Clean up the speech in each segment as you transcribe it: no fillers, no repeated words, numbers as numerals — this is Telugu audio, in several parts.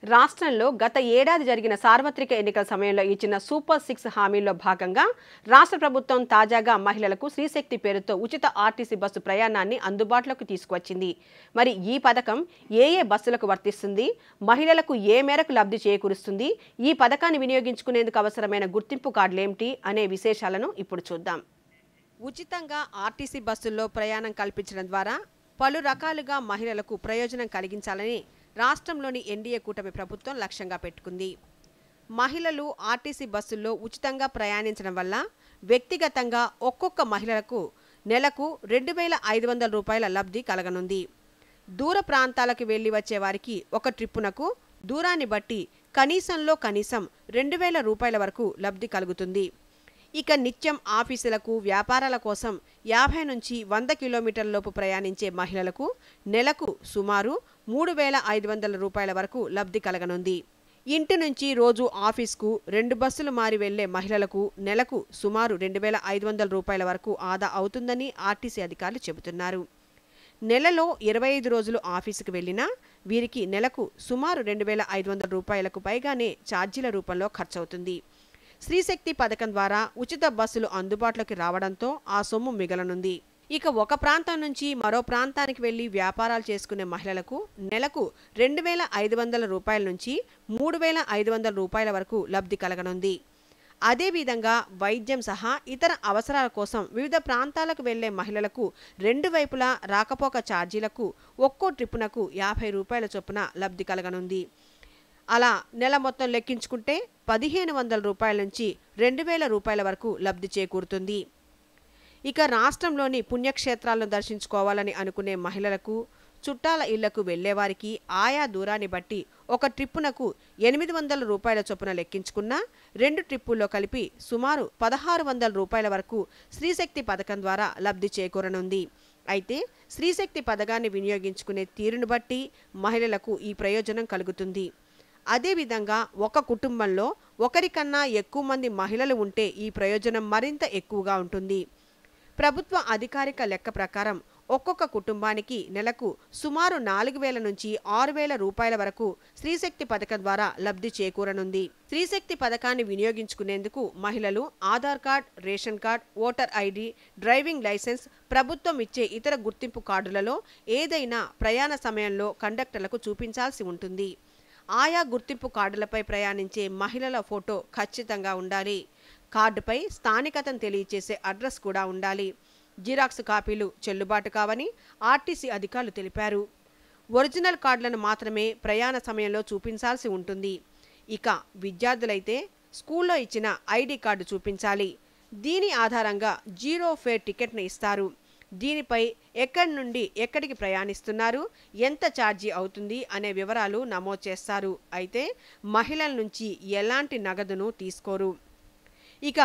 రాష్ట్రంలో గత ఏడాది జరిగిన సార్వత్రిక ఎన్నికల సమయంలో ఇచ్చిన సూపర్ 6 హామీల్లో భాగంగా రాష్ట్ర ప్రభుత్వం తాజాగా మహిళలకు శ్రీశక్తి పేరుతో ఉచిత ఆర్టీసీ బస్సు ప్రయాణాన్ని అందుబాటులోకి తీసుకువచ్చింది. మరి ఈ పథకం ఏ బస్సులకు వర్తిస్తుంది, మహిళలకు ఏ మేరకు లబ్ధి చేకూరుస్తుంది, ఈ పథకాన్ని వినియోగించుకునేందుకు అవసరమైన గుర్తింపు కార్డులేమిటి అనే విశేషాలను ఇప్పుడు చూద్దాం. ఉచితంగా ఆర్టీసీ బస్సుల్లో ప్రయాణం కల్పించడం ద్వారా పలు రకాలుగా మహిళలకు ప్రయోజనం కలిగించాలని రాష్ట్రంలోని ఎన్డీఏ కూటమి ప్రభుత్వం లక్ష్యంగా పెట్టుకుంది. మహిళలు ఆర్టీసీ బస్సుల్లో ఉచితంగా ప్రయాణించడం వల్ల వ్యక్తిగతంగా ఒక్కొక్క మహిళలకు నెలకు 2,500 రూపాయల లబ్ధి కలగనుంది. దూర ప్రాంతాలకు వెళ్లి వచ్చే వారికి ఒక ట్రిప్పునకు దూరాన్ని బట్టి కనీసం 2,000 రూపాయల వరకు లబ్ధి కలుగుతుంది. ఇక నిత్యం ఆఫీసులకు, వ్యాపారాల కోసం 50 నుంచి 100 కిలోమీటర్ల లోపు ప్రయాణించే మహిళలకు నెలకు సుమారు 3,500 రూపాయల వరకు లబ్ధి కలగనుంది. ఇంటి నుంచి రోజు ఆఫీస్కు 2 బస్సులు మారి వెళ్లే మహిళలకు నెలకు సుమారు 2,500 రూపాయల వరకు ఆదా అవుతుందని ఆర్టీసీ అధికారులు చెబుతున్నారు. నెలలో 25 రోజులు ఆఫీసుకు వెళ్లినా వీరికి నెలకు సుమారు 2,500 రూపాయలకు పైగానే ఛార్జీల రూపంలో ఖర్చవుతుంది. శ్రీశక్తి పథకం ద్వారా ఉచిత బస్సులు అందుబాటులోకి రావడంతో ఆ సొమ్ము మిగలనుంది. ఇక ఒక ప్రాంతం నుంచి మరో ప్రాంతానికి వెళ్లి వ్యాపారాలు చేసుకునే మహిళలకు నెలకు 2,500 రూపాయల నుంచి 3,500 రూపాయల వరకు లబ్ధి కలగనుంది. అదేవిధంగా వైద్యం సహా ఇతర అవసరాల కోసం వివిధ ప్రాంతాలకు వెళ్లే మహిళలకు రెండు వైపులా రాకపోక ఛార్జీలకు ఒక్కో ట్రిప్పునకు 50 రూపాయల చొప్పున లబ్ధి కలగనుంది. అలా నెల మొత్తం లెక్కించుకుంటే 1,500 రూపాయల నుంచి 2,000 రూపాయల వరకు లబ్ధి చేకూరుతుంది. ఇక రాష్ట్రంలోని పుణ్యక్షేత్రాలను దర్శించుకోవాలని అనుకునే మహిళలకు, చుట్టాల ఇళ్లకు వెళ్లేవారికి ఆయా దూరాన్ని బట్టి ఒక ట్రిప్పునకు 800 రూపాయల చొప్పున లెక్కించుకున్నా 2 ట్రిప్పుల్లో కలిపి సుమారు 1,600 రూపాయల వరకు శ్రీశక్తి పథకం ద్వారా లబ్ధి చేకూరనుంది. అయితే శ్రీశక్తి పథకాన్ని వినియోగించుకునే తీరును బట్టి మహిళలకు ఈ ప్రయోజనం కలుగుతుంది. అదేవిధంగా ఒక కుటుంబంలో ఒకరికన్నా ఎక్కువ మంది మహిళలు ఉంటే ఈ ప్రయోజనం మరింత ఎక్కువగా ఉంటుంది. ప్రభుత్వ అధికారిక లెక్క ప్రకారం ఒక్కొక్క కుటుంబానికి నెలకు సుమారు 4,000 నుంచి 6,000 రూపాయల వరకు శ్రీశక్తి పథకం ద్వారా లబ్ధి చేకూరనుంది. శ్రీశక్తి పథకాన్ని వినియోగించుకునేందుకు మహిళలు Aadhaar card, ration card, voter ID, driving licence, ప్రభుత్వం ఇచ్చే ఇతర గుర్తింపు కార్డులలో ఏదైనా ప్రయాణ సమయంలో కండక్టర్లకు చూపించాల్సి ఉంటుంది. ఆయా గుర్తింపు కార్డులపై ప్రయాణించే మహిళల ఫోటో ఖచ్చితంగా ఉండాలి. కార్డుపై స్థానికతను తెలియచేసే అడ్రస్ కూడా ఉండాలి. జిరాక్స్ కాపీలు చెల్లుబాటు కావని ఆర్టీసీ అధికారులు తెలిపారు. ఒరిజినల్ కార్డులను మాత్రమే ప్రయాణ సమయంలో చూపించాల్సి ఉంటుంది. ఇక విద్యార్థులైతే స్కూల్లో ఇచ్చిన ఐడి కార్డు చూపించాలి. దీని ఆధారంగా జీరో ఫేర్ టికెట్ను ఇస్తారు. దీనిపై ఎక్కడి నుండి ఎక్కడికి ప్రయాణిస్తున్నారు, ఎంత ఛార్జీ అవుతుంది అనే వివరాలు నమోదు చేస్తారు. అయితే మహిళల నుంచి ఎలాంటి నగదును తీసుకోరు. ఇక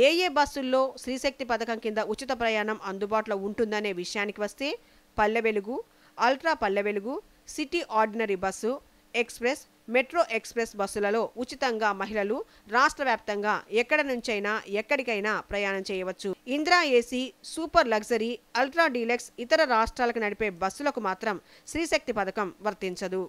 ఏ బస్సుల్లో శ్రీశక్తి పథకం కింద ఉచిత ప్రయాణం అందుబాటులో ఉంటుందనే విషయానికి వస్తే Palle Velugu, ultra Palle Velugu, city ordinary bus, express, metro express బస్సులలో ఉచితంగా మహిళలు రాష్ట్ర వ్యాప్తంగా ఎక్కడ నుంచైనా ఎక్కడికైనా ప్రయాణం చేయవచ్చు. Indira AC, super luxury, ultra deluxe ఇతర రాష్ట్రాలకు నడిపే బస్సులకు మాత్రం శ్రీశక్తి పథకం వర్తించదు.